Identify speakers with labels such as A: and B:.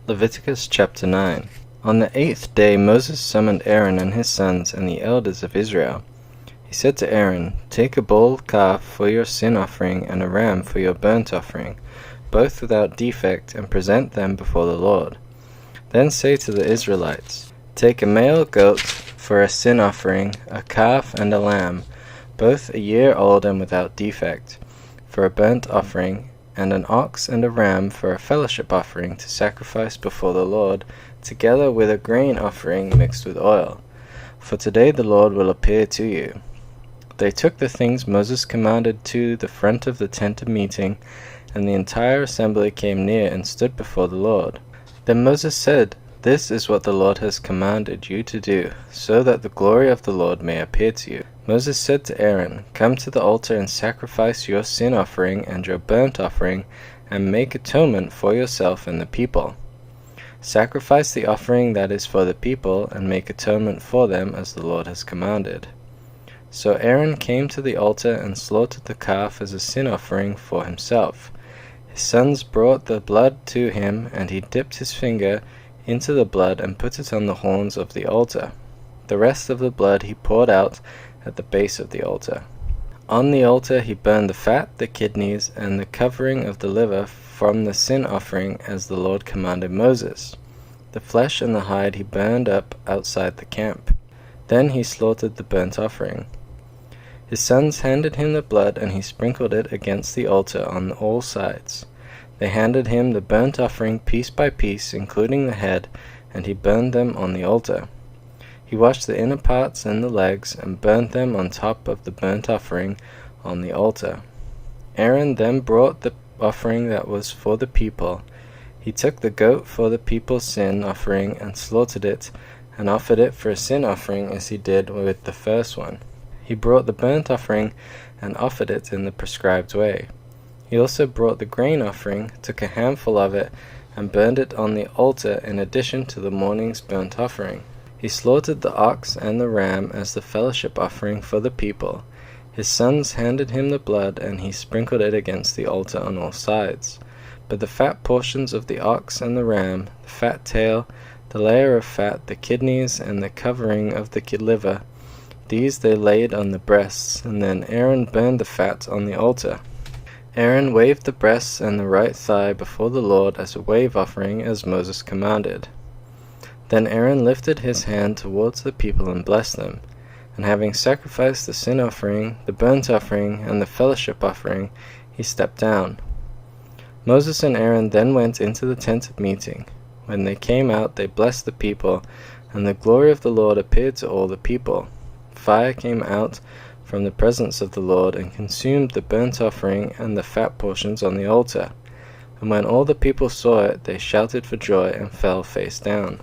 A: Leviticus chapter 9. On the 8th day Moses summoned Aaron and his sons and the elders of Israel. He said to Aaron, "Take a bull calf for your sin offering and a ram for your burnt offering, both without defect, and present them before the Lord. Then say to the Israelites, Take a male goat for a sin offering, a calf and a lamb, both a year old and without defect, for a burnt offering, and an ox and a ram for a fellowship offering to sacrifice before the Lord, together with a grain offering mixed with oil. For today the Lord will appear to you." They took the things Moses commanded to the front of the tent of meeting, and the entire assembly came near and stood before the Lord. Then Moses said, "This is what the Lord has commanded you to do, so that the glory of the Lord may appear to you." Moses said to Aaron, "Come to the altar and sacrifice your sin offering and your burnt offering, and make atonement for yourself and the people. Sacrifice the offering that is for the people, and make atonement for them as the Lord has commanded." So Aaron came to the altar and slaughtered the calf as a sin offering for himself. His sons brought the blood to him, and he dipped his finger into the blood and put it on the horns of the altar. The rest of the blood he poured out at the base of the altar. On the altar he burned the fat, the kidneys, and the covering of the liver from the sin offering as the Lord commanded Moses. The flesh and the hide he burned up outside the camp. Then he slaughtered the burnt offering. His sons handed him the blood, and he sprinkled it against the altar on all sides. They handed him the burnt offering piece by piece, including the head, and he burned them on the altar. He washed the inner parts and the legs, and burned them on top of the burnt offering on the altar. Aaron then brought the offering that was for the people. He took the goat for the people's sin offering and slaughtered it, and offered it for a sin offering as he did with the first one. He brought the burnt offering and offered it in the prescribed way. He also brought the grain offering, took a handful of it, and burned it on the altar in addition to the morning's burnt offering. He slaughtered the ox and the ram as the fellowship offering for the people. His sons handed him the blood, and he sprinkled it against the altar on all sides. But the fat portions of the ox and the ram, the fat tail, the layer of fat, the kidneys, and the covering of the liver, these they laid on the breasts, and then Aaron burned the fat on the altar. Aaron waved the breasts and the right thigh before the Lord as a wave offering, as Moses commanded. Then Aaron lifted his hand towards the people and blessed them, and having sacrificed the sin offering, the burnt offering, and the fellowship offering, he stepped down. Moses and Aaron then went into the tent of meeting. When they came out, they blessed the people, and the glory of the Lord appeared to all the people. Fire came out from the presence of the Lord and consumed the burnt offering and the fat portions on the altar. And when all the people saw it, they shouted for joy and fell face down.